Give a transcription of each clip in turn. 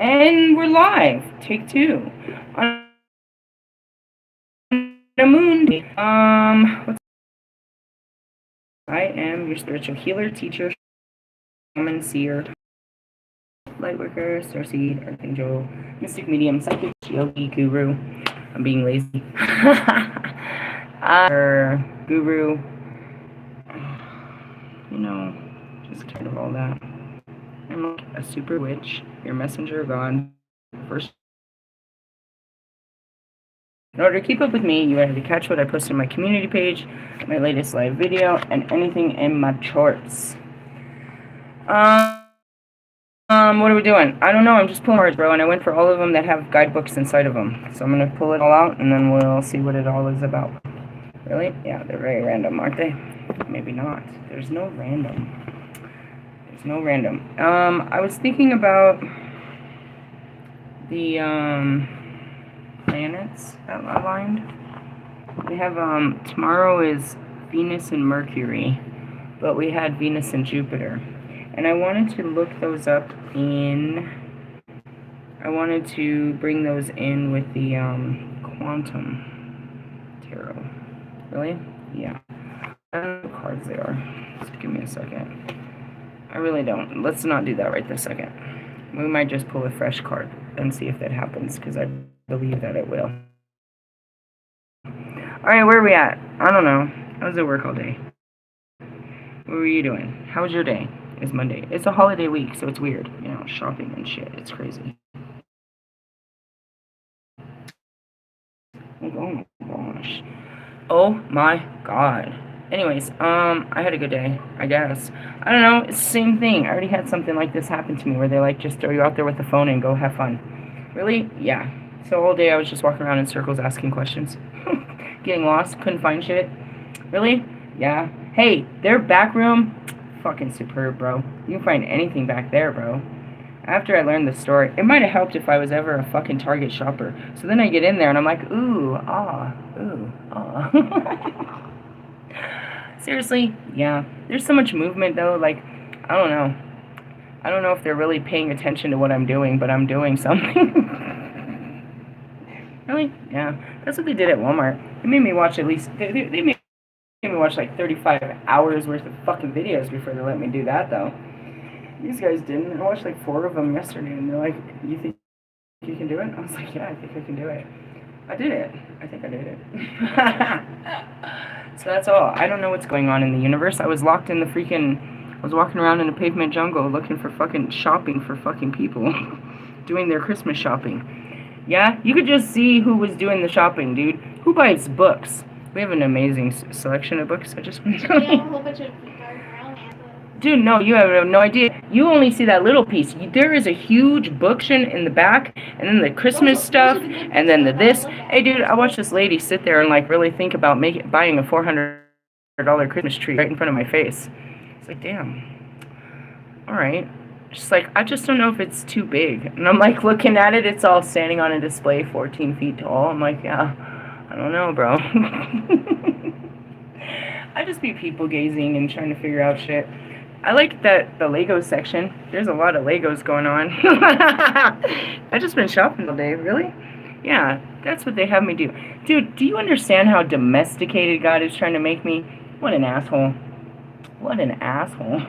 And we're live. Take two. On a moon day. I am your spiritual healer, teacher, shaman, seer, lightworker, starseed, archangel, mystic medium, psychic, yogi, guru. I'm being lazy. Guru. You know, just kind of all that. I'm like a super witch, your messenger of God. First, in order to keep up with me, you have to catch what I post on my community page, my latest live video, and anything in my charts. What are we doing? I don't know. I'm just pulling cards, bro, and I went for all of them that have guidebooks inside of them. So I'm gonna pull it all out, and then we'll see what it all is about. Really? Yeah, they're very random, aren't they? Maybe not. There's no random. There's no random. I was thinking about the planets that aligned. We have tomorrow is Venus and Mercury, but we had Venus and Jupiter, and I wanted to look those up I wanted to bring those in with the quantum tarot. Really? Yeah. I don't know what cards they are. Just give me a second. I really don't. Let's not do that right this second. We might just pull a fresh card and see if that happens, because I believe that it will. Alright, where are we at? I don't know. I was at work all day. What were you doing? How was your day? It's Monday. It's a holiday week, so it's weird. You know, shopping and shit. It's crazy. Oh my gosh. Oh my god. Anyways, I had a good day, I guess. I don't know, it's the same thing. I already had something like this happen to me where they like just throw you out there with the phone and go have fun. Really? Yeah. So all day I was just walking around in circles asking questions. Getting lost, couldn't find shit. Really? Yeah. Hey, their back room, fucking superb, bro. You can find anything back there, bro. After I learned the story, it might have helped if I was ever a fucking Target shopper. So then I get in there and I'm like, ooh, ah, ooh, ah. Seriously? Yeah. There's so much movement, though. Like, I don't know. I don't know if they're really paying attention to what I'm doing, but I'm doing something. Really? Yeah. That's what they did at Walmart. They made me watch at least... They made me watch like 35 hours worth of fucking videos before they let me do that, though. These guys didn't. I watched like 4 of them yesterday, and they're like, you think you can do it? I was like, yeah, I think I can do it. I did it. I think I did it. So that's all. I don't know what's going on in the universe. I was locked in the freaking... I was walking around in a pavement jungle looking for fucking shopping for fucking people. Doing their Christmas shopping. Yeah? You could just see who was doing the shopping, dude. Who buys books? We have an amazing selection of books. I just want to tell you. A whole bunch of Dude, no, you have no idea. You only see that little piece. There is a huge bookshelf in the back, and then the Christmas stuff, and then the this. Hey, dude, I watched this lady sit there and like really think about buying a $400 Christmas tree right in front of my face. It's like, damn. All right. Just like, I just don't know if it's too big. And I'm like looking at it. It's all standing on a display 14 feet tall. I'm like, yeah, I don't know, bro. I just be people gazing and trying to figure out shit. I like that the Lego section. There's a lot of Legos going on. I've just been shopping all day. Really? Yeah, that's what they have me do. Dude, do you understand how domesticated God is trying to make me? What an asshole. What an asshole.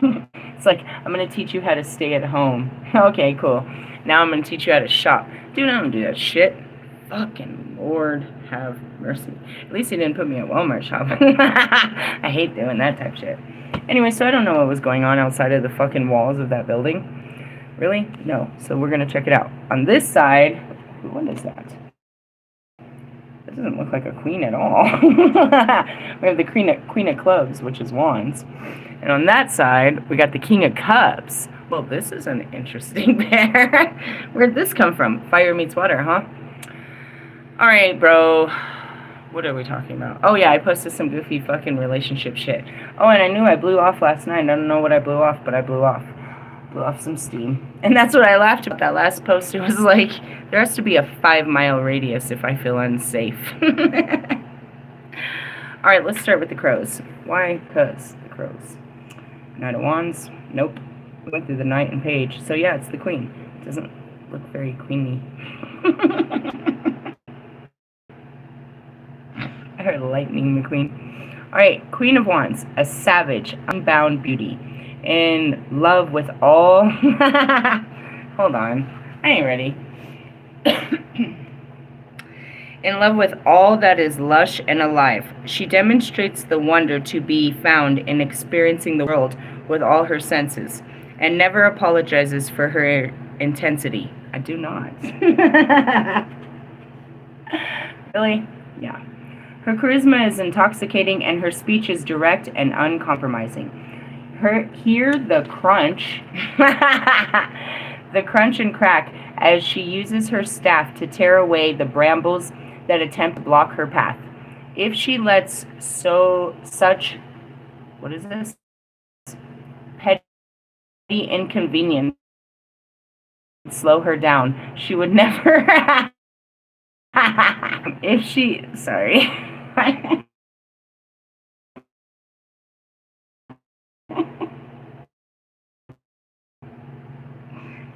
It's like, I'm going to teach you how to stay at home. Okay, cool. Now I'm going to teach you how to shop. Dude, I don't do that shit. Fucking Lord have mercy. At least he didn't put me at Walmart shopping. I hate doing that type of shit. Anyway, so I don't know what was going on outside of the fucking walls of that building. Really? No. So we're going to check it out. On this side, what is that? That doesn't look like a queen at all. We have the queen of clubs, which is wands. And on that side, we got the king of cups. Well, this is an interesting pair. Where'd this come from? Fire meets water, huh? All right, bro. What are we talking about? Oh, yeah, I posted some goofy fucking relationship shit. Oh, and I knew I blew off last night. I don't know what I blew off, but I blew off. Blew off some steam. And that's what I laughed about that last post. It was like, there has to be a 5-mile radius if I feel unsafe. All right, let's start with the crows. Why? Because the crows. Knight of Wands. Nope. We went through the knight and page. So, yeah, it's the queen. It doesn't look very queenly. I heard Lightning McQueen. Alright, Queen of Wands, a savage, unbound beauty. In love with all... Hold on, I ain't ready. In love with all that is lush and alive. She demonstrates the wonder to be found in experiencing the world with all her senses, and never apologizes for her intensity. I do not. Really? Yeah. Her charisma is intoxicating, and her speech is direct and uncompromising. Hear the crunch, the crunch and crack as she uses her staff to tear away the brambles that attempt to block her path. If she lets such petty inconvenience slow her down, she would never if she sorry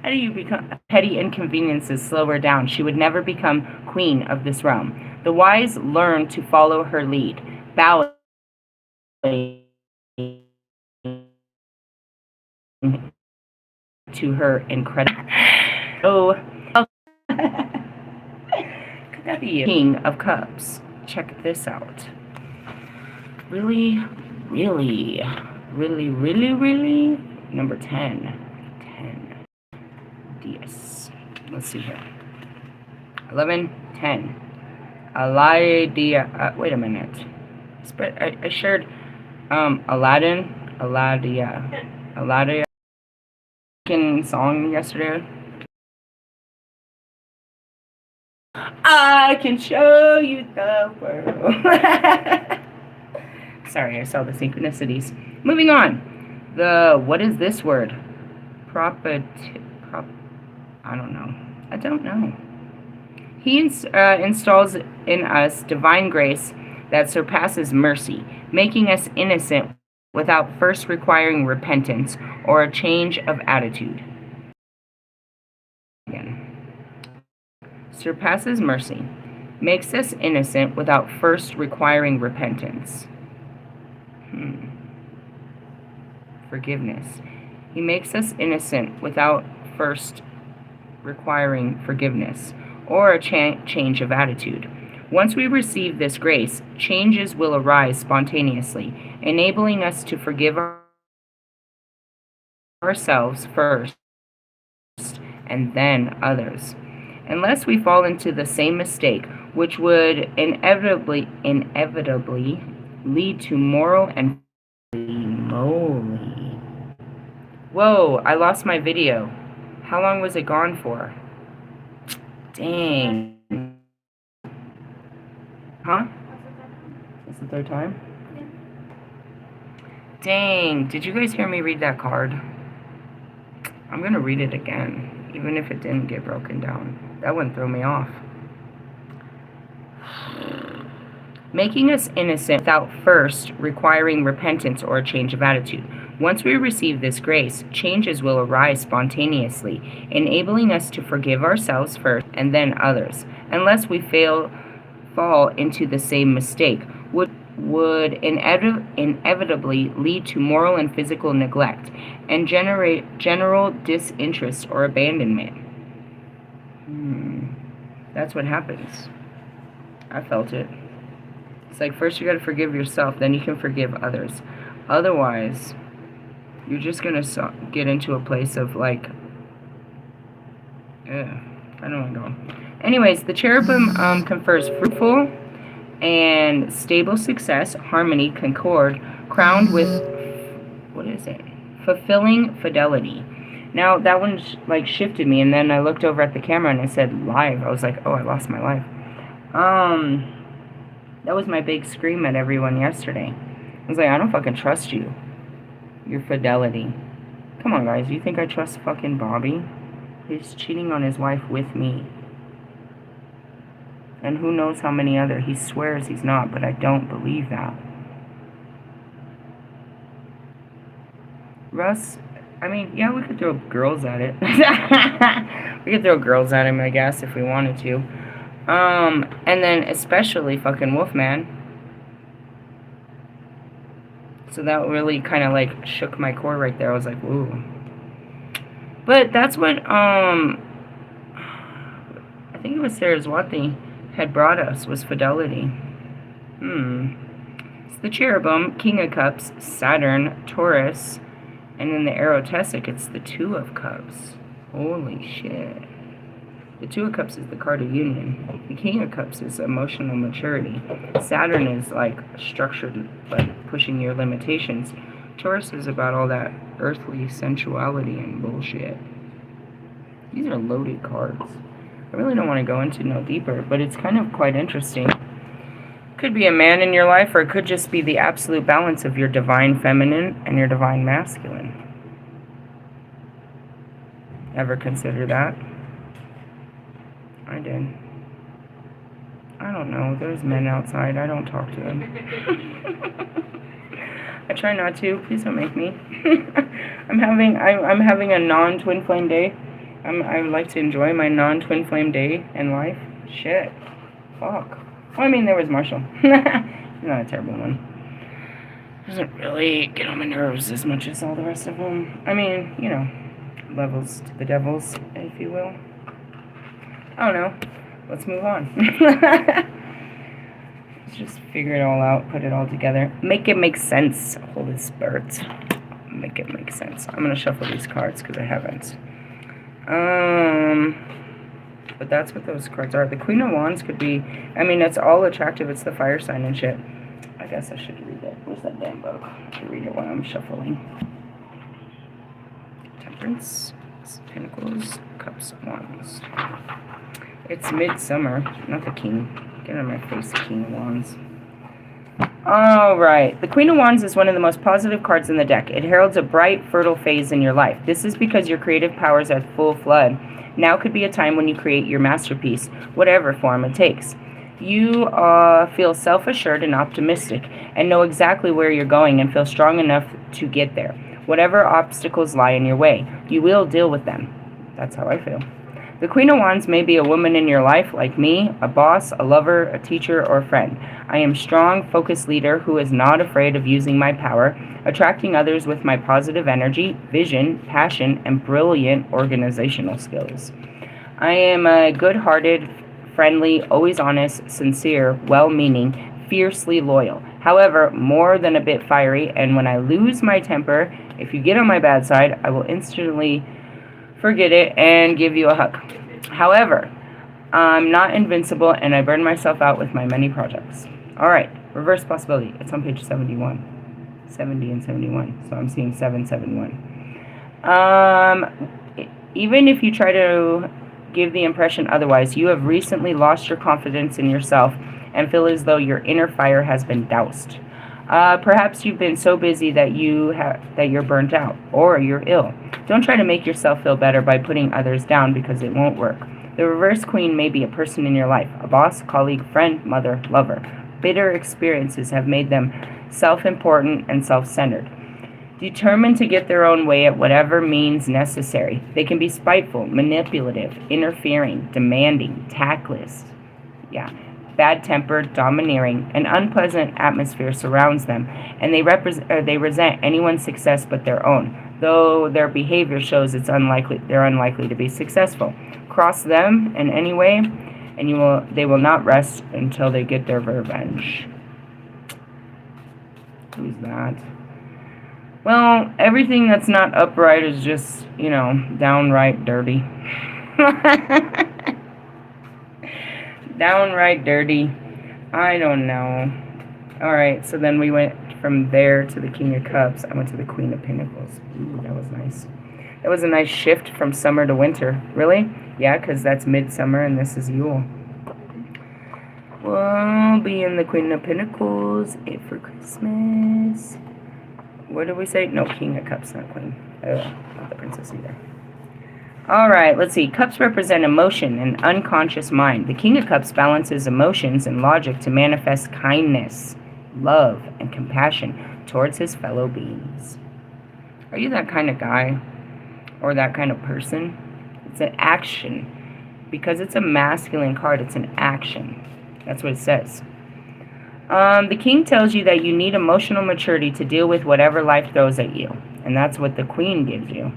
How do you become petty inconveniences slow her down? She would never become queen of this realm. The wise learn to follow her lead, bowing to her incredible. Oh, could that be you? King of Cups. Check this out. Really, really, really, really, really. Number 10. Yes. Let's see here. 11, 10. Aladia. Wait a minute. I shared Aladdin. Aladia song yesterday. I can show you the world. Sorry, I saw the synchronicities. Moving on. What is this word? I don't know. He installs in us divine grace that surpasses mercy, making us innocent without first requiring repentance or a change of attitude. Again. Surpasses mercy, makes us innocent without first requiring repentance. Forgiveness. He makes us innocent without first requiring forgiveness or a change of attitude. Once we receive this grace, changes will arise spontaneously, enabling us to forgive ourselves first and then others. Unless we fall into the same mistake, which would inevitably lead to moral and moly. Whoa, I lost my video. How long was it gone for? Dang. Huh? That's the third time? Dang, did you guys hear me read that card? I'm gonna read it again, even if it didn't get broken down. That wouldn't throw me off. Making us innocent without first requiring repentance or a change of attitude. Once we receive this grace, changes will arise spontaneously, enabling us to forgive ourselves first and then others, unless we fall into the same mistake, would inevitably lead to moral and physical neglect and generate general disinterest or abandonment. That's what happens. I felt it. It's like first you gotta forgive yourself, then you can forgive others. Otherwise, you're just gonna get into a place of like, I don't know. Anyways, the cherubim confers fruitful and stable success, harmony, concord, crowned with, fulfilling fidelity. Now, that one like shifted me, and then I looked over at the camera and it said live. I was like, oh, I lost my life. That was my big scream at everyone yesterday. I was like, I don't fucking trust you. Your fidelity. Come on, guys. You think I trust fucking Bobby? He's cheating on his wife with me. And who knows how many other. He swears he's not, but I don't believe that. Russ, I mean, yeah, we could throw girls at it. We could throw girls at him, I guess, if we wanted to. And then especially fucking Wolfman. So that really kind of like shook my core right there. I was like, ooh. But that's what, I think it was Saraswati had brought us, was fidelity. It's the cherubim, King of Cups, Saturn, Taurus, and then the Erotesic, it's the Two of Cups. Holy shit. The Two of Cups is the card of union. The King of Cups is emotional maturity. Saturn is like structured, like pushing your limitations. Taurus is about all that earthly sensuality and bullshit. These are loaded cards. I really don't want to go into no deeper, but it's kind of quite interesting. Could be a man in your life, or it could just be the absolute balance of your divine feminine and your divine masculine. Ever consider that? I did. I don't know. There's men outside. I don't talk to them. I try not to. Please don't make me. I'm having a non-twin flame day. I would like to enjoy my non-twin flame day in life. Shit. Fuck. Well, I mean, there was Marshall. He's not a terrible one. Doesn't really get on my nerves as much as all the rest of them. I mean, you know, levels to the devils, if you will. I don't know. Let's move on. Let's just figure it all out, put it all together. Make it make sense, Holy Spirit. Make it make sense. I'm going to shuffle these cards because I haven't. But that's what those cards are. The Queen of Wands could be, I mean, it's all attractive. It's the fire sign and shit. I guess I should read it. Where's that damn book? I should read it while I'm shuffling. Temperance, Pentacles, Cups, Wands. It's midsummer, not the King. Get out of my face, King of Wands. Alright, the Queen of Wands is one of the most positive cards in the deck. It heralds a bright, fertile phase in your life. This is because your creative powers are at full flood. Now could be a time when you create your masterpiece, whatever form it takes. You feel self-assured and optimistic, and know exactly where you're going and feel strong enough to get there. Whatever obstacles lie in your way, you will deal with them. That's how I feel. The Queen of Wands may be a woman in your life, like me, a boss, a lover, a teacher, or a friend. I am a strong, focused leader who is not afraid of using my power, attracting others with my positive energy, vision, passion, and brilliant organizational skills. I am a good-hearted, friendly, always honest, sincere, well-meaning, fiercely loyal. However, more than a bit fiery, and when I lose my temper, if you get on my bad side, I will instantly forget it and give you a hug. However, I'm not invincible, and I burn myself out with my many projects. Alright, reverse possibility. It's on page 71. 70 and 71. So I'm seeing 771. Even if you try to give the impression otherwise, you have recently lost your confidence in yourself and feel as though your inner fire has been doused. Perhaps you've been so busy that you're burnt out, or you're ill. Don't try to make yourself feel better by putting others down, because it won't work. The reverse queen may be a person in your life, a boss, colleague, friend, mother, lover. Bitter experiences have made them self-important and self-centered. Determined to get their own way at whatever means necessary. They can be spiteful, manipulative, interfering, demanding, tactless. Bad-tempered, domineering. An unpleasant atmosphere surrounds them, and they resent anyone's success but their own, though their behavior shows they're unlikely to be successful. Cross them in any way, and they will not rest until they get their revenge. Who's that? Well, everything that's not upright is just, downright dirty. Downright dirty. I don't know. Alright, so then we went from there to the King of Cups. I went to the Queen of Pentacles. Ooh, that was nice. That was a nice shift from summer to winter. Really? Yeah, because that's midsummer and this is Yule. We'll be in the Queen of Pentacles for Christmas. What did we say? No, King of Cups, not Queen. Not the Princess either. Alright, let's see. Cups represent emotion and unconscious mind. The King of Cups balances emotions and logic to manifest kindness, love, and compassion towards his fellow beings. Are you that kind of guy? Or that kind of person? It's an action. Because it's a masculine card, it's an action. That's what it says. The king tells you that you need emotional maturity to deal with whatever life throws at you. And that's what the queen gives you.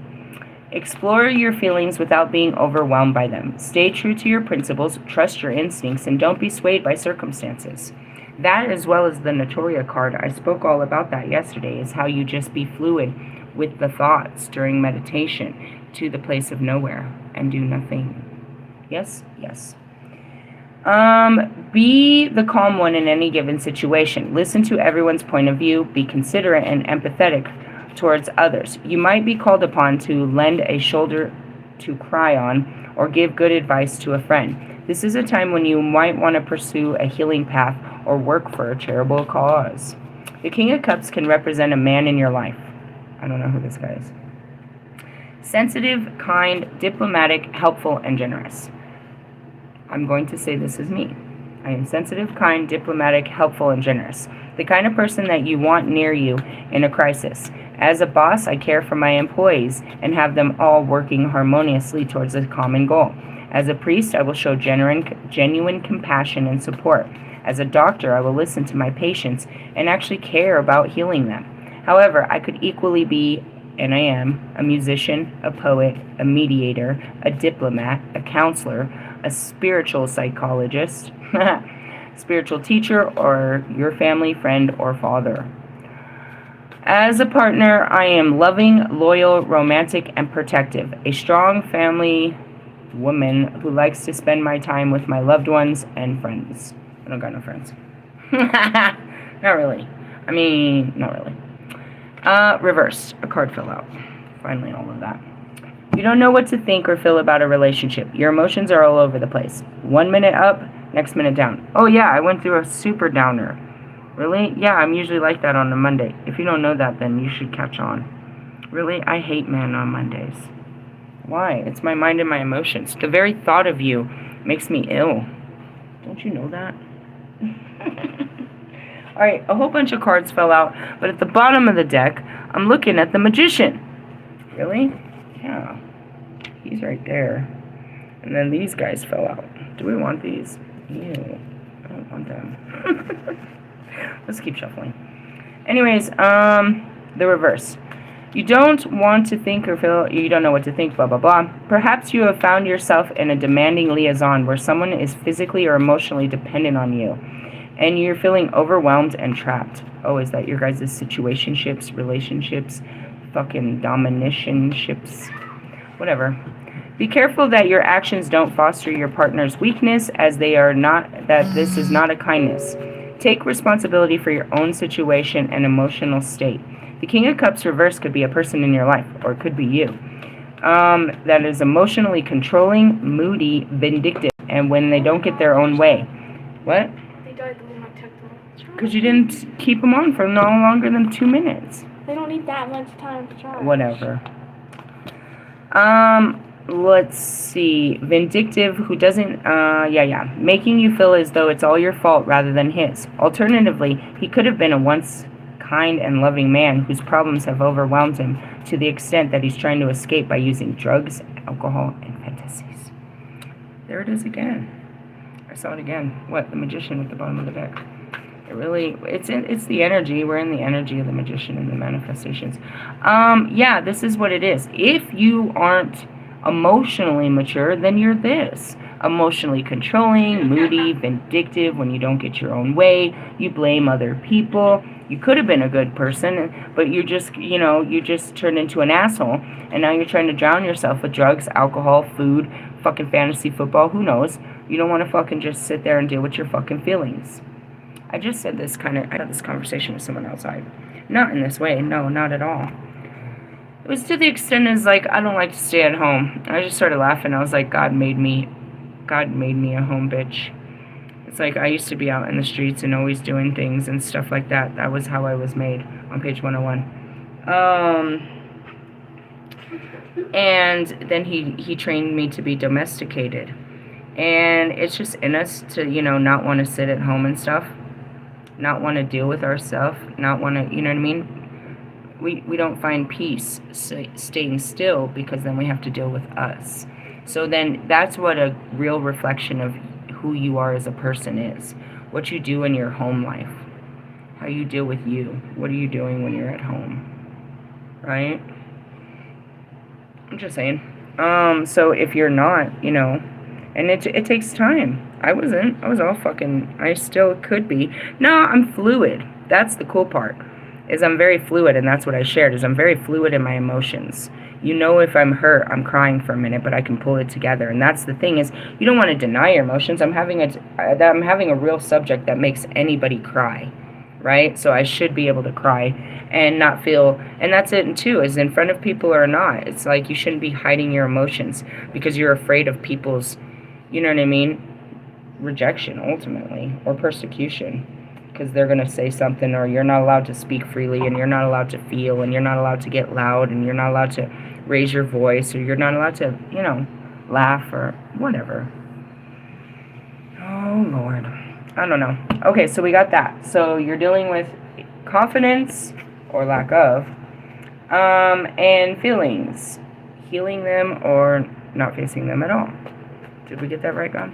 Explore your feelings without being overwhelmed by them. Stay true to your principles, trust your instincts, and don't be swayed by circumstances. That, as well as the Notoria card, I spoke all about that yesterday, is how you just be fluid with the thoughts during meditation to the place of nowhere and do nothing. Yes? Yes. Be the calm one in any given situation. Listen to everyone's point of view. Be considerate and empathetic towards others. You might be called upon to lend a shoulder to cry on or give good advice to a friend. This is a time when you might want to pursue a healing path or work for a charitable cause. The King of Cups can represent a man in your life. I don't know who this guy is. Sensitive, kind, diplomatic, helpful, and generous. I'm going to say this is me. I am sensitive, kind, diplomatic, helpful, and generous. The kind of person that you want near you in a crisis. As a boss, I care for my employees and have them all working harmoniously towards a common goal. As a priest, I will show genuine compassion and support. As a doctor, I will listen to my patients and actually care about healing them. However, I could equally be, and I am, a musician, a poet, a mediator, a diplomat, a counselor, a spiritual psychologist, spiritual teacher, or your family, friend, or father. As a partner, I am loving, loyal, romantic, and protective. A strong family woman who likes to spend my time with my loved ones and friends. I don't got no friends. Not really. I mean, not really. Reverse. A card fell out. Finally, all of that. You don't know what to think or feel about a relationship. Your emotions are all over the place. 1 minute up, next minute down. Oh yeah, I went through a super downer. Really? Yeah, I'm usually like that on a Monday. If you don't know that, then you should catch on. Really? I hate men on Mondays. Why? It's my mind and my emotions. The very thought of you makes me ill. Don't you know that? Alright, a whole bunch of cards fell out, but at the bottom of the deck, I'm looking at the Magician. Really? Yeah. He's right there. And then these guys fell out. Do we want these? Ew. I don't want them. Let's keep shuffling. Anyways, the reverse. You don't want to think or feel, you don't know what to think, blah, blah, blah. Perhaps you have found yourself in a demanding liaison where someone is physically or emotionally dependent on you, and you're feeling overwhelmed and trapped. Oh, is that your guys' situationships, relationships, fucking dominationships, whatever. Be careful that your actions don't foster your partner's weakness, as they are not, that this is not a kindness. Take responsibility for your own situation and emotional state. The King of Cups reverse could be a person in your life, or it could be you. That is emotionally controlling, moody, vindictive, and when they don't get their own way. What? They died the moment I took them. Because you didn't keep them on for no longer than 2 minutes. They don't need that much time to charge. Whatever. Let's see. Vindictive, who doesn't, making you feel as though it's all your fault rather than his. Alternatively, he could have been a once kind and loving man whose problems have overwhelmed him to the extent that he's trying to escape by using drugs, alcohol, and fantasies. There it is again. I saw it again. What? The Magician at the bottom of the deck. It really, it's the energy. We're in the energy of the Magician and the manifestations. Yeah, this is what it is. If you aren't emotionally mature, then you're this. Emotionally controlling, moody, vindictive. When you don't get your own way, you blame other people. You could have been a good person, but you just turned into an asshole, and now you're trying to drown yourself with drugs, alcohol, food, fucking fantasy football, who knows. You don't want to fucking just sit there and deal with your fucking feelings. I just said this I had this conversation with someone outside. Not in this way, no, not at all. It was to the extent as like, I don't like to stay at home. And I just started laughing. I was like, God made me a home bitch. It's like I used to be out in the streets and always doing things and stuff like that. That was how I was made on page 101. And then he trained me to be domesticated. And it's just in us to, not want to sit at home and stuff. Not want to deal with ourselves. Not want to, you know what I mean? We don't find peace staying still because then we have to deal with us. So then that's what a real reflection of who you are as a person is. What you do in your home life. How you deal with you. What are you doing when you're at home? Right? I'm just saying. So if you're not, you know, and it takes time. I wasn't. I was all fucking, I still could be. No, I'm fluid. That's the cool part. Is I'm very fluid, and that's what I shared, is I'm very fluid in my emotions. You know, if I'm hurt, I'm crying for a minute, but I can pull it together. And that's the thing, is you don't want to deny your emotions. I'm having a real subject that makes anybody cry, right? So I should be able to cry and not feel, and that's it too, is in front of people or not. It's like you shouldn't be hiding your emotions because you're afraid of people's, you know what I mean, rejection ultimately, or persecution, because they're going to say something, or you're not allowed to speak freely, and you're not allowed to feel, and you're not allowed to get loud, and you're not allowed to raise your voice, or you're not allowed to, you know, laugh or whatever. Oh Lord, I don't know. Okay, so we got that. So you're dealing with confidence or lack of, and feelings, healing them or not facing them at all. Did we get that right, God?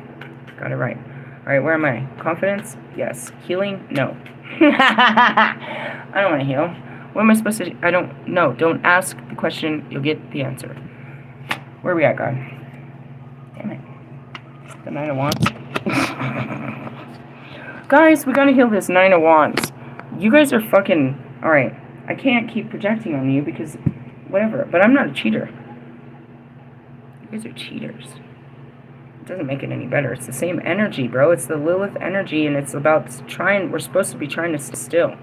Got it right. All right, where am I? Confidence? Yes. Healing? No. I don't want to heal. What am I supposed to do? I don't know. Don't ask the question. You'll get the answer. Where are we at, God? Damn it. The Nine of Wands. Guys, we gotta heal this Nine of Wands. You guys are fucking... Alright, I can't keep projecting on you because... Whatever. But I'm not a cheater. You guys are cheaters. Doesn't make it any better. It's the same energy, bro. It's the Lilith energy, and it's about trying, we're supposed to be trying to sit still.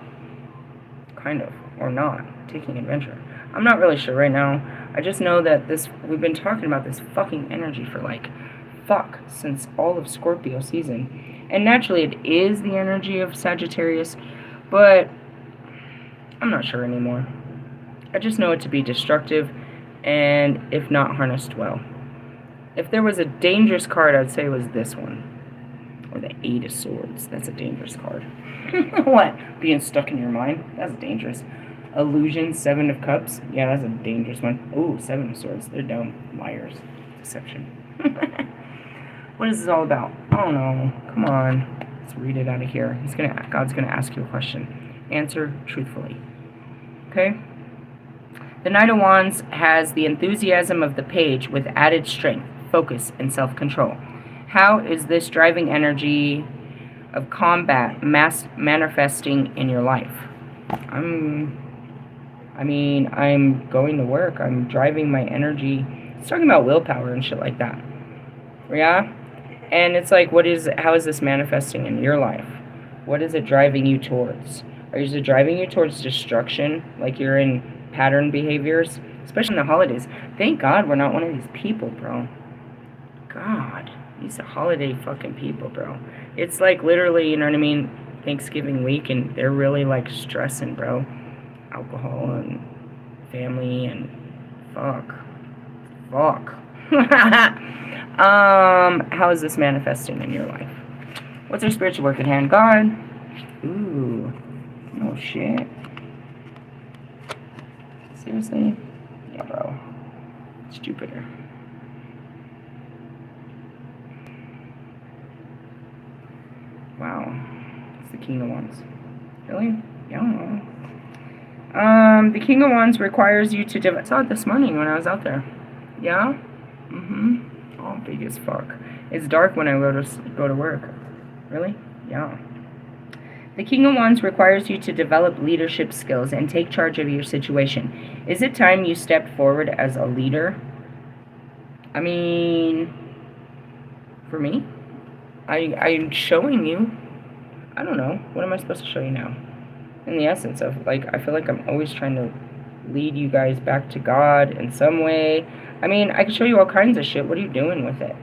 Kind of. Or not. Taking adventure. I'm not really sure right now. I just know that we've been talking about this fucking energy for like, since all of Scorpio season. And naturally it is the energy of Sagittarius, but I'm not sure anymore. I just know it to be destructive, and if not harnessed well. If there was a dangerous card, I'd say it was this one. Or the Eight of Swords. That's a dangerous card. What? Being stuck in your mind? That's dangerous. Illusion, Seven of Cups. Yeah, that's a dangerous one. Ooh, Seven of Swords. They're dumb. Liars. Deception. What is this all about? I don't know. Come on. Let's read it out of here. God's gonna ask you a question. Answer truthfully. Okay? The Knight of Wands has the enthusiasm of the page with added strength, focus, and self-control. How is this driving energy of combat manifesting in your life? I'm going to work. I'm driving my energy. It's talking about willpower and shit like that. Yeah? And it's like, how is this manifesting in your life? What is it driving you towards? Is it driving you towards destruction? Like you're in pattern behaviors? Especially in the holidays. Thank God we're not one of these people, bro. God. These holiday fucking people, bro. It's like literally, you know what I mean, Thanksgiving week, and they're really like stressing, bro. Alcohol and family and fuck. How is this manifesting in your life? What's our spiritual work at hand? God. Ooh. No shit. Seriously? Yeah, bro. It's Jupiter. Wow. It's the King of Wands. Really? Yeah, I don't know. The King of Wands requires you to I saw it this morning when I was out there. Yeah? Mm-hmm. Oh, big as fuck. It's dark when I go to work. Really? Yeah. The King of Wands requires you to develop leadership skills and take charge of your situation. Is it time you stepped forward as a leader? I mean, for me, I'm showing you. I don't know. What am I supposed to show you now? In the essence of, like, I feel like I'm always trying to lead you guys back to God in some way. I mean, I can show you all kinds of shit. What are you doing with it?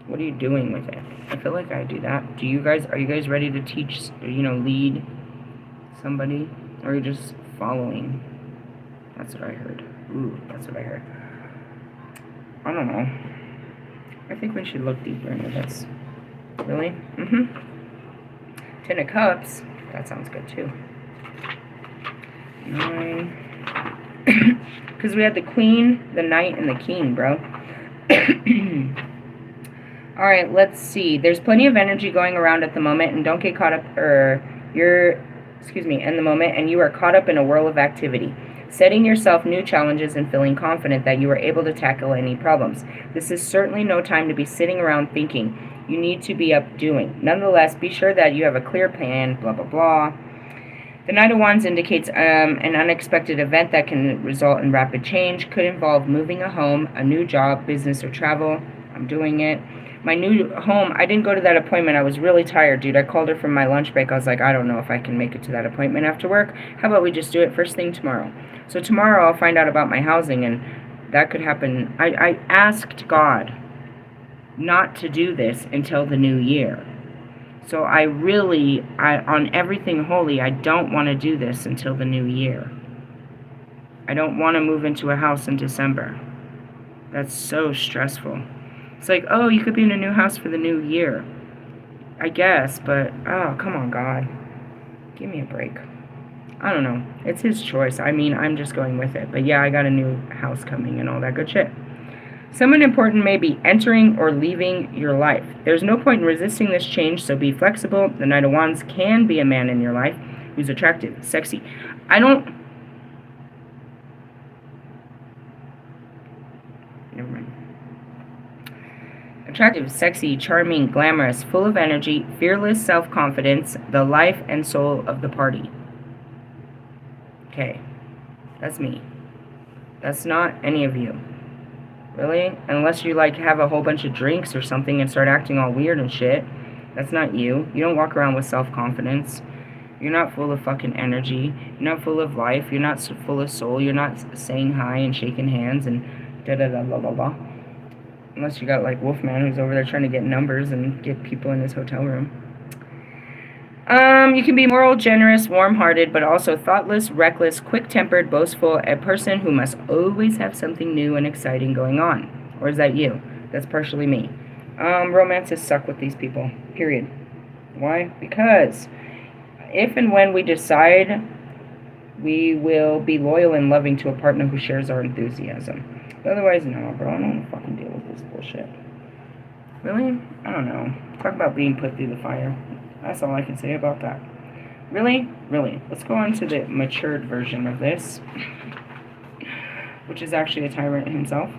What are you doing with it? I feel like I do that. Are you guys ready to teach, lead somebody? Or are you just following? That's what I heard. Ooh, that's what I heard. I don't know. I think we should look deeper into this. Really? Mm-hmm. Ten of Cups. That sounds good too. 9. Because we had the Queen, the Knight, and the King, bro. All right, let's see. There's plenty of energy going around at the moment, and don't get caught up, in the moment, and you are caught up in a whirl of activity, setting yourself new challenges and feeling confident that you are able to tackle any problems. This is certainly no time to be sitting around thinking. You need to be up doing. Nonetheless, be sure that you have a clear plan, blah, blah, blah. The Knight of Wands indicates an unexpected event that can result in rapid change. Could involve moving a home, a new job, business, or travel. I'm doing it. My new home, I didn't go to that appointment. I was really tired, dude. I called her from my lunch break. I was like, I don't know if I can make it to that appointment after work. How about we just do it first thing tomorrow? So tomorrow I'll find out about my housing, and that could happen. I asked God not to do this until the new year. So on everything holy, I don't want to do this until the new year. I don't want to move into a house in December. That's so stressful. It's like, oh, you could be in a new house for the new year. I guess, but, oh, come on, God. Give me a break. I don't know. It's his choice. I mean, I'm just going with it. But yeah, I got a new house coming and all that good shit. Someone important may be entering or leaving your life. There's no point in resisting this change, so be flexible. The Knight of Wands can be a man in your life who's attractive, sexy. Never mind. Attractive, sexy, charming, glamorous, full of energy, fearless self-confidence, the life and soul of the party. Okay, that's me. That's not any of you. Really? Unless you, like, have a whole bunch of drinks or something and start acting all weird and shit. That's not you. You don't walk around with self-confidence. You're not full of fucking energy. You're not full of life. You're not full of soul. You're not saying hi and shaking hands and da-da-da-blah-blah-blah. Unless you got, like, Wolfman who's over there trying to get numbers and get people in his hotel room. You can be moral, generous, warm-hearted, but also thoughtless, reckless, quick-tempered, boastful, a person who must always have something new and exciting going on. Or is that you? That's partially me. Romances suck with these people, period. Why? Because if and when we decide, we will be loyal and loving to a partner who shares our enthusiasm. But otherwise, no, bro, I don't want to fucking deal with this bullshit. Really? I don't know. Talk about being put through the fire. That's all I can say about that. Really? Really. Let's go on to the matured version of this, which is actually a tyrant himself.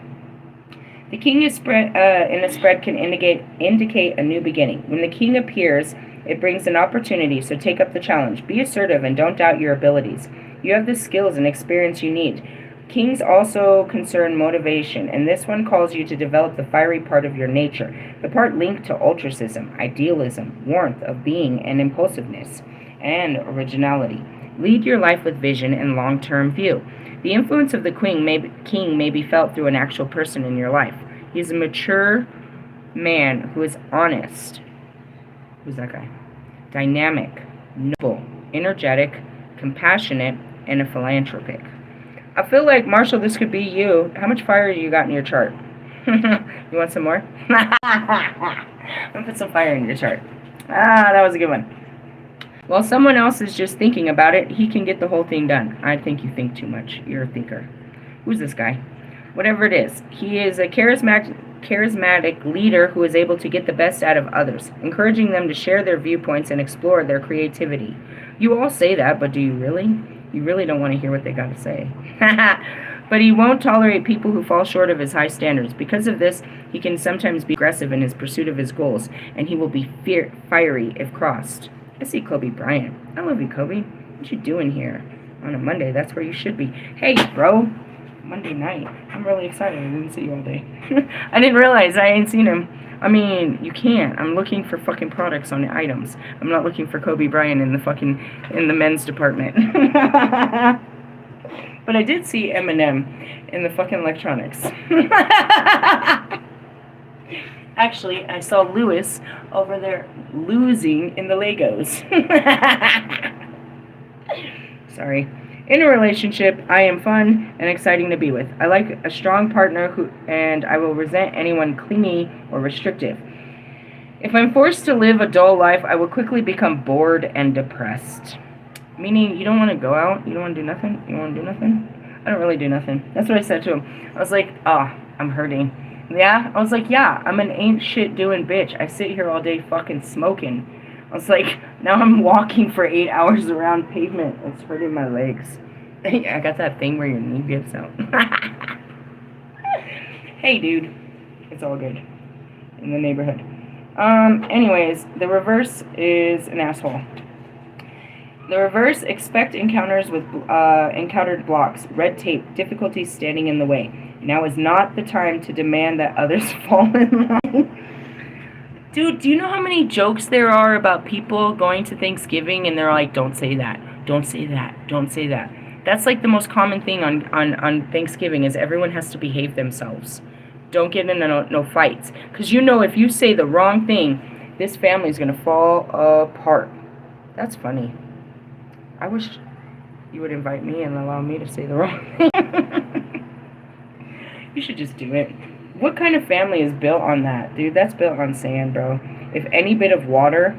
The king is in a spread can indicate a new beginning. When the king appears, it brings an opportunity, so take up the challenge. Be assertive and don't doubt your abilities. You have the skills and experience you need. Kings also concern motivation, and this one calls you to develop the fiery part of your nature, the part linked to ultracism, idealism, warmth of being, and impulsiveness, and originality. Lead your life with vision and long-term view. The influence of the king may be felt through an actual person in your life. He is a mature man who is honest. Who's that guy? Dynamic, noble, energetic, compassionate, and a philanthropic. I feel like, Marshall, this could be you. How much fire you got in your chart? You want some more? I'm going to put some fire in your chart. That was a good one. While someone else is just thinking about it, he can get the whole thing done. I think you think too much. You're a thinker. Who's this guy? Whatever it is. He is a charismatic leader who is able to get the best out of others, encouraging them to share their viewpoints and explore their creativity. You all say that, but do you really? You really don't want to hear what they got to say. But he won't tolerate people who fall short of his high standards. Because of this, he can sometimes be aggressive in his pursuit of his goals, and he will be fiery if crossed. I see Kobe Bryant. I love you, Kobe. What you doing here on a Monday? That's where you should be. Hey, bro. Monday night. I'm really excited. I didn't see you all day. I didn't realize I ain't seen him. I mean, you can't. I'm looking for fucking products on the items. I'm not looking for Kobe Bryant in the men's department. But I did see Eminem in the fucking electronics. Actually, I saw Lewis over there losing in the Legos. Sorry. In a relationship, I am fun and exciting to be with. I like a strong partner and I will resent anyone clingy or restrictive. If I'm forced to live a dull life, I will quickly become bored and depressed. Meaning, you don't want to go out? You don't want to do nothing? You don't want to do nothing? I don't really do nothing. That's what I said to him. I was like, I'm hurting. Yeah? I was like, yeah, I'm an ain't shit doing bitch. I sit here all day fucking smoking. I was like, now I'm walking for 8 hours around pavement. It's hurting my legs. I got that thing where your knee gives out. Hey, dude. It's all good. In the neighborhood. Anyways, the reverse is an asshole. The reverse, expect encounters with encountered blocks, red tape, difficulties standing in the way. Now is not the time to demand that others fall in line. Dude, do you know how many jokes there are about people going to Thanksgiving and they're like, don't say that, don't say that, don't say that. That's like the most common thing on Thanksgiving is everyone has to behave themselves. Don't get into no fights. Because you know if you say the wrong thing, this family's going to fall apart. That's funny. I wish you would invite me and allow me to say the wrong thing. You should just do it. What kind of family is built on that? Dude, that's built on sand, bro. If any bit of water,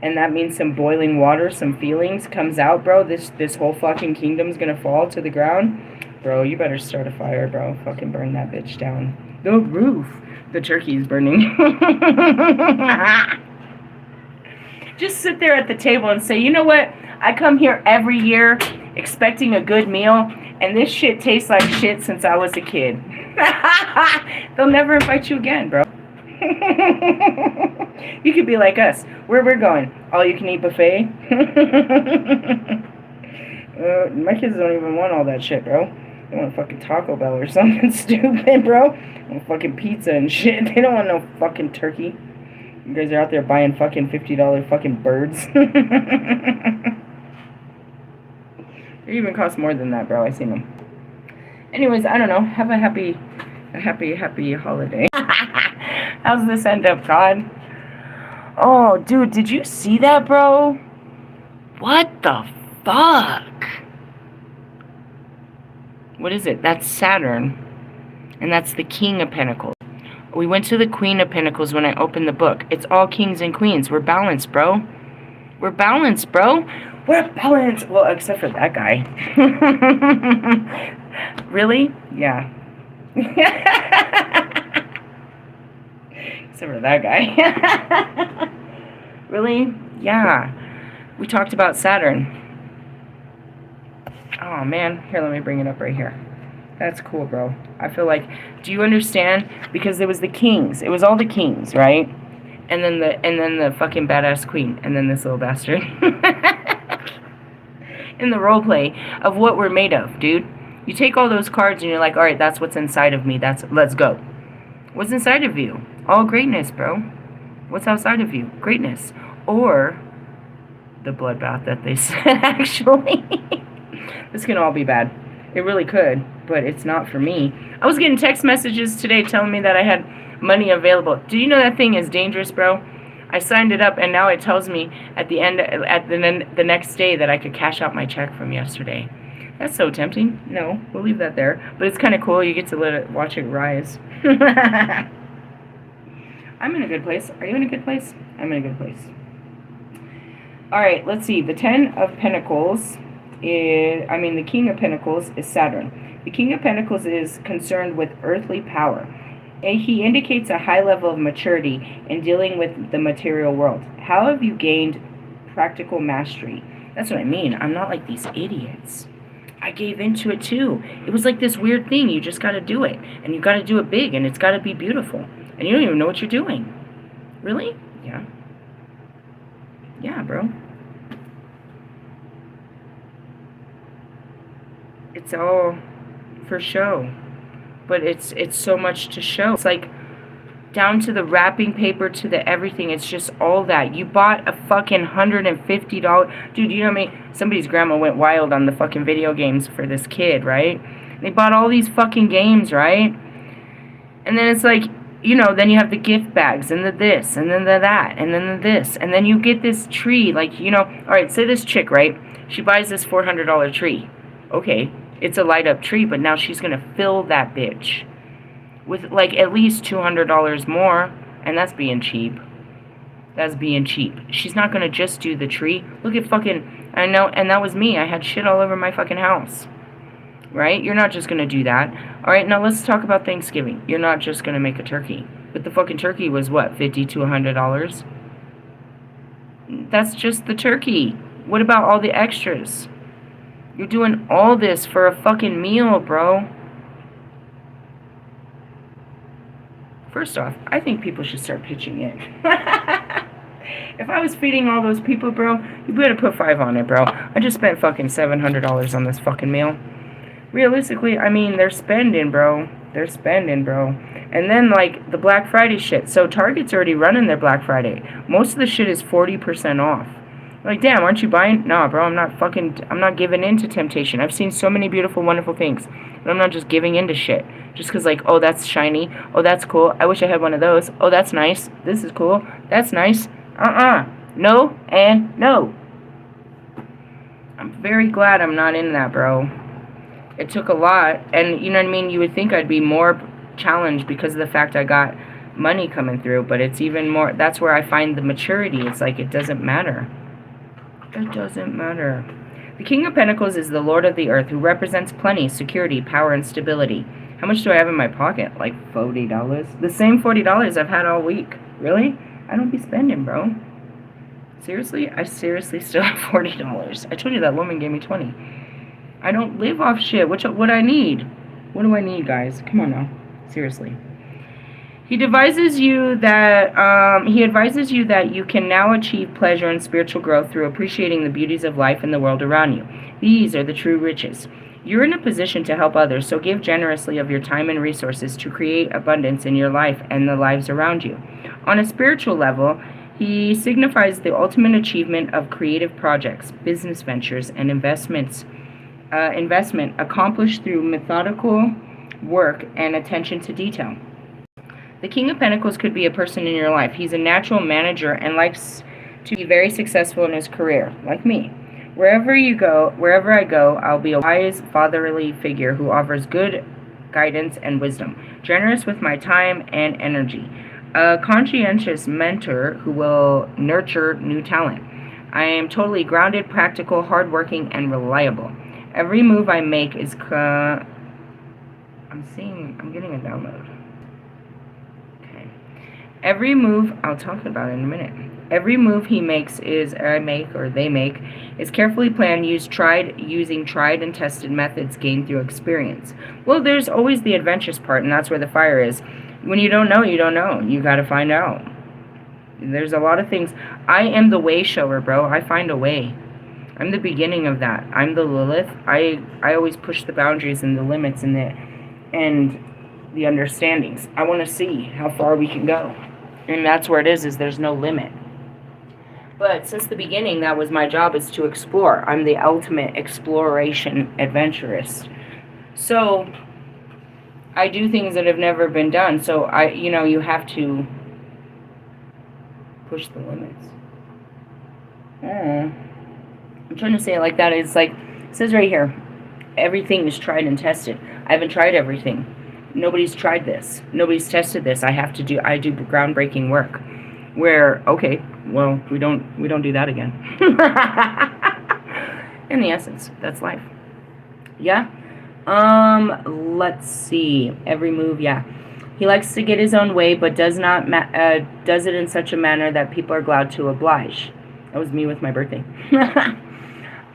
and that means some boiling water, some feelings, comes out, bro, this whole fucking kingdom's gonna fall to the ground. Bro, you better start a fire, bro. Fucking burn that bitch down. The roof. The turkey's burning. Just sit there at the table and say, you know what? I come here every year expecting a good meal, and this shit tastes like shit since I was a kid. They'll never invite you again, bro. You could be like us. Where we're going? All you can eat buffet? My kids don't even want all that shit, bro. They want fucking Taco Bell or something stupid, bro. They want fucking pizza and shit. They don't want no fucking turkey. You guys are out there buying fucking $50 fucking birds. They even cost more than that, bro. I seen them. Anyways, I don't know. Have a happy holiday. How's this end up, God? Oh, dude, did you see that, bro? What the fuck? What is it? That's Saturn. And that's the King of Pentacles. We went to the Queen of Pentacles when I opened the book. It's all kings and queens. We're balanced, bro. We're balanced, bro. We're balanced. Well, except for that guy. Really? Yeah. Except for that guy. Really? Yeah. We talked about Saturn. Oh, man. Here, let me bring it up right here. That's cool, bro. I feel like, do you understand? Because it was the kings. It was all the kings, right? And then the fucking badass queen. And then this little bastard. In the role play of what we're made of, dude. You take all those cards and you're like, alright, that's what's inside of me. Let's go. What's inside of you? All greatness, bro. What's outside of you? Greatness. Or the bloodbath that they said, actually. This can all be bad. It really could, but it's not for me. I was getting text messages today telling me that I had money available. Do you know that thing is dangerous, bro? I signed it up, and now it tells me at the next day that I could cash out my check from yesterday. That's so tempting. No, we'll leave that there. But it's kind of cool. You get to watch it rise. I'm in a good place. Are you in a good place? I'm in a good place. All right, let's see. The Ten of Pentacles the King of Pentacles is Saturn. The King of Pentacles is concerned with earthly power. He indicates a high level of maturity in dealing with the material world. How have you gained practical mastery? That's what I mean. I'm not like these idiots. I gave into it too. It was like this weird thing. You just got to do it. And you got to do it big. And it's got to be beautiful. And you don't even know what you're doing. Really? Yeah. Yeah, bro. It's all for show. But it's so much to show. It's like down to the wrapping paper to the everything. It's just all that. You bought a fucking $150. Dude, you know what I mean? Somebody's grandma went wild on the fucking video games for this kid, right? They bought all these fucking games, right? And then it's like, you know, then you have the gift bags and the this and then the that and then the this. And then you get this tree. Like, you know, all right, say this chick, right? She buys this $400 tree. Okay. It's a light up tree, but now she's going to fill that bitch with like at least $200 more, and that's being cheap. That's being cheap. She's not going to just do the tree. Look at fucking, I know, and that was me. I had shit all over my fucking house. right? You're not just going to do that. All right, now let's talk about Thanksgiving. You're not just going to make a turkey. But the fucking turkey was what, $50 to $100? That's just the turkey. What about all the extras? You're doing all this for a fucking meal, bro. First off, I think people should start pitching it. If I was feeding all those people, bro, you better put 5 on it, bro. I just spent fucking $700 on this fucking meal. Realistically, I mean, they're spending, bro. They're spending, bro. And then, like, the Black Friday shit. So Target's already running their Black Friday. Most of the shit is 40% off. Like, damn, aren't you buying? Nah, bro, I'm not giving in to temptation. I've seen so many beautiful, wonderful things. But I'm not just giving in to shit. Just because, like, oh, that's shiny. Oh, that's cool. I wish I had one of those. Oh, that's nice. This is cool. That's nice. No and no. I'm very glad I'm not in that, bro. It took a lot. And, you know what I mean? You would think I'd be more challenged because of the fact I got money coming through. But it's even more... That's where I find the maturity. It's like, it doesn't matter. It doesn't matter. The King of Pentacles is the Lord of the Earth, who represents plenty, security, power, and stability. How much do I have in my pocket? Like $40? The same $40 I've had all week. Really? I don't be spending, bro. Seriously? I seriously still have $40. I told you that woman gave me 20. I don't live off shit. What I need? What do I need, guys? Come on now. Seriously. He advises you that you can now achieve pleasure and spiritual growth through appreciating the beauties of life and the world around you. These are the true riches. You're in a position to help others, so give generously of your time and resources to create abundance in your life and the lives around you. On a spiritual level, he signifies the ultimate achievement of creative projects, business ventures, and investment accomplished through methodical work and attention to detail. The King of Pentacles could be a person in your life. He's a natural manager and likes to be very successful in his career, like me. Wherever I go, I'll be a wise, fatherly figure who offers good guidance and wisdom, generous with my time and energy, a conscientious mentor who will nurture new talent. I am totally grounded, practical, hardworking, and reliable. Every move I make is I'm getting a download. Okay. Every move, I'll talk about it in a minute. Every move they make is carefully planned, using tried and tested methods gained through experience. Well, there's always the adventurous part, and that's where the fire is. When you don't know, you don't know. You got to find out. There's a lot of things. I am the way shower, bro. I find a way. I'm the beginning of that. I'm the Lilith. I always push the boundaries and the limits and the understandings. I want to see how far we can go. And that's where it is there's no limit. But since the beginning, that was my job, is to explore. I'm the ultimate exploration adventurist. So I do things that have never been done. So you have to push the limits. I'm trying to say it like that. It's like, it says right here, everything is tried and tested. I haven't tried everything. Nobody's tried this. Nobody's tested this. I do groundbreaking work. Where, okay, well, we don't do that again. In the essence, that's life. Yeah? Let's see. Every move, yeah. He likes to get his own way, but does it in such a manner that people are glad to oblige. That was me with my birthday.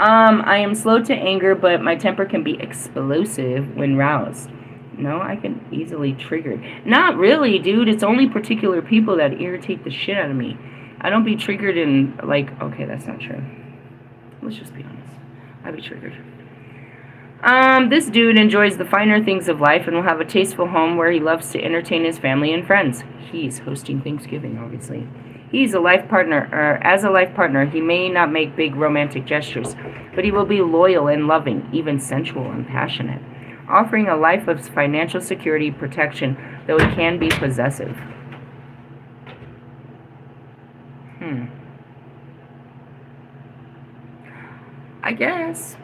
I am slow to anger, but my temper can be explosive when roused. No, I can easily trigger. Not really, dude. It's only particular people that irritate the shit out of me. I don't be triggered in, like, okay, that's not true. Let's just be honest. I be triggered. This dude enjoys the finer things of life and will have a tasteful home where he loves to entertain his family and friends. He's hosting Thanksgiving, obviously. He's a life partner, or as a life partner, he may not make big romantic gestures, but he will be loyal and loving, even sensual and passionate, offering a life of financial security, protection, though he can be possessive. I guess.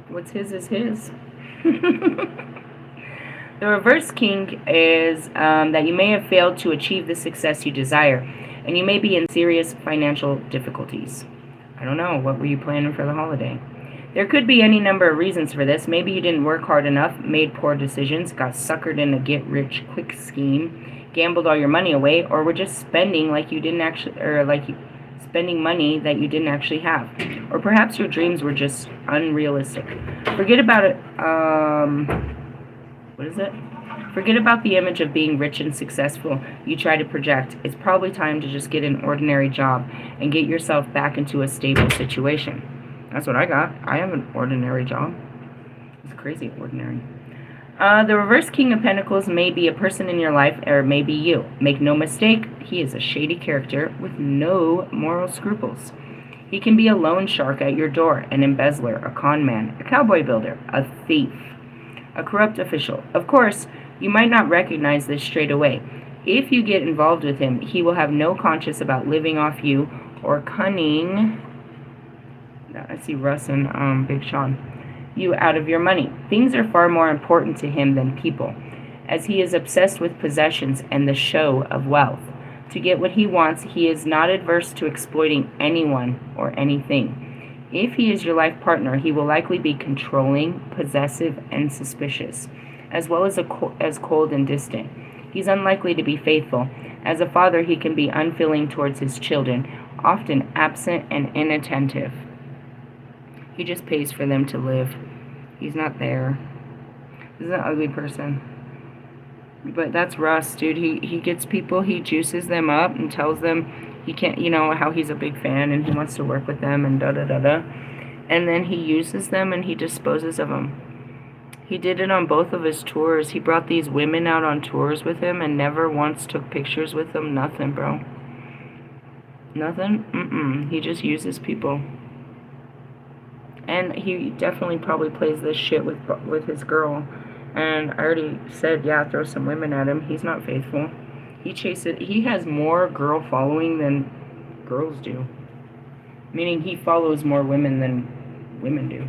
What's his is his. The reverse king is that you may have failed to achieve the success you desire, and you may be in serious financial difficulties. I don't know. What were you planning for the holiday? There could be any number of reasons for this. Maybe you didn't work hard enough, made poor decisions, got suckered in a get-rich-quick scheme, gambled all your money away, or were just spending like you didn't actually, spending money that you didn't actually have. Or perhaps your dreams were just unrealistic. Forget about it. What is it? Forget about the image of being rich and successful you try to project. It's probably time to just get an ordinary job and get yourself back into a stable situation. That's what I got. I have an ordinary job. It's crazy ordinary. The reverse King of Pentacles may be a person in your life, or may be you. Make no mistake, he is a shady character with no moral scruples. He can be a loan shark at your door, an embezzler, a con man, a cowboy builder, a thief, a corrupt official. Of course, you might not recognize this straight away. If you get involved with him, he will have no conscience about living off you or cunning. I see Russ and Big Sean. You out of your money. Things are far more important to him than people, as he is obsessed with possessions and the show of wealth. To get what he wants, he is not adverse to exploiting anyone or anything. If he is your life partner, he will likely be controlling, possessive, and suspicious, as well as cold and distant. He's unlikely to be faithful. As a father, he can be unfeeling towards his children, often absent and inattentive. He just pays for them to live. He's not there. He's an ugly person. But that's Russ, dude. He gets people, he juices them up and tells them he can't, how he's a big fan and he wants to work with them and da-da-da-da. And then he uses them and he disposes of them. He did it on both of his tours. He brought these women out on tours with him and never once took pictures with them. Nothing, bro. Nothing? He just uses people. And he definitely probably plays this shit with his girl. And I already said, yeah, throw some women at him. He's not faithful. He has more girl following than girls do. Meaning he follows more women than women do.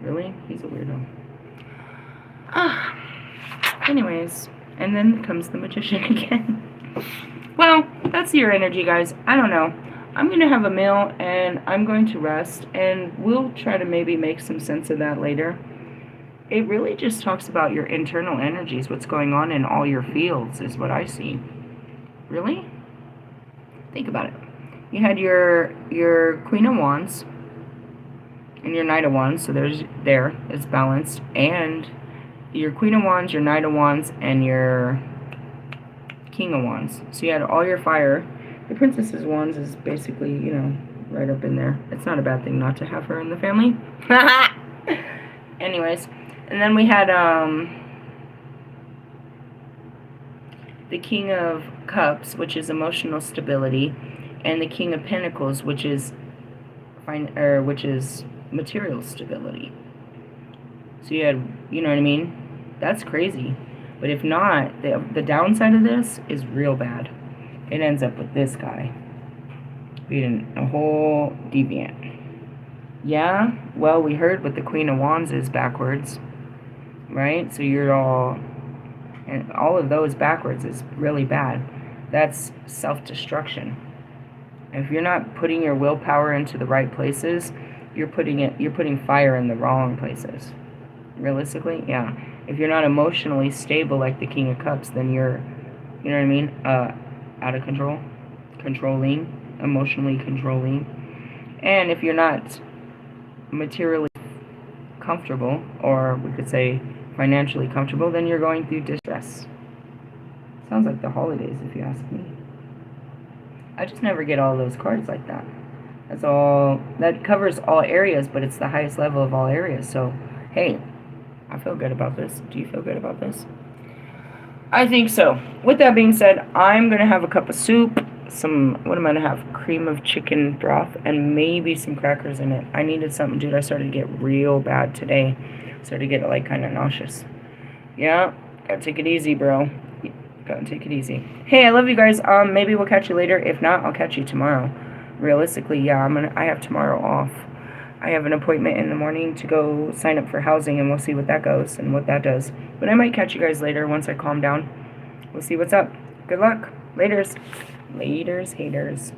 Really? He's a weirdo. Anyways, and then comes the magician again. Well, that's your energy, guys. I don't know. I'm going to have a meal, and I'm going to rest, and we'll try to maybe make some sense of that later. It really just talks about your internal energies, what's going on in all your fields, is what I see. Really? Think about it. You had your Queen of Wands and your Knight of Wands, so it's balanced, and your Queen of Wands, your Knight of Wands, and your King of Wands. So you had all your fire. The Princess of Wands is basically, right up in there. It's not a bad thing not to have her in the family. Anyways, and then we had the King of Cups, which is emotional stability, and the King of Pentacles, which is material stability. So you had, you know what I mean? That's crazy. But if not, the downside of this is real bad. It ends up with this guy being a whole deviant. Yeah, well, we heard what the Queen of Wands is backwards, right? So and all of those backwards is really bad. That's self-destruction. If you're not putting your willpower into the right places, you're putting fire in the wrong places. Realistically, yeah. If you're not emotionally stable like the King of Cups, then you're, you know what I mean? Out of control, emotionally controlling. And if you're not materially comfortable, or we could say financially comfortable, then you're going through distress. Sounds like the holidays, if you ask me. I just never get all those cards like that. That covers all areas, but it's the highest level of all areas. So, hey, I feel good about this. Do you feel good about this? I think so. With that being said, I'm going to have a cup of soup, what am I going to have? Cream of chicken broth, and maybe some crackers in it. I needed something, dude. I started to get real bad today. Started to get, kind of nauseous. Yeah, gotta take it easy, bro. Gotta take it easy. Hey, I love you guys. Maybe we'll catch you later. If not, I'll catch you tomorrow. Realistically, yeah, I have tomorrow off. I have an appointment in the morning to go sign up for housing, and we'll see what that goes and what that does. But I might catch you guys later once I calm down. We'll see what's up. Good luck. Laters. Laters, haters.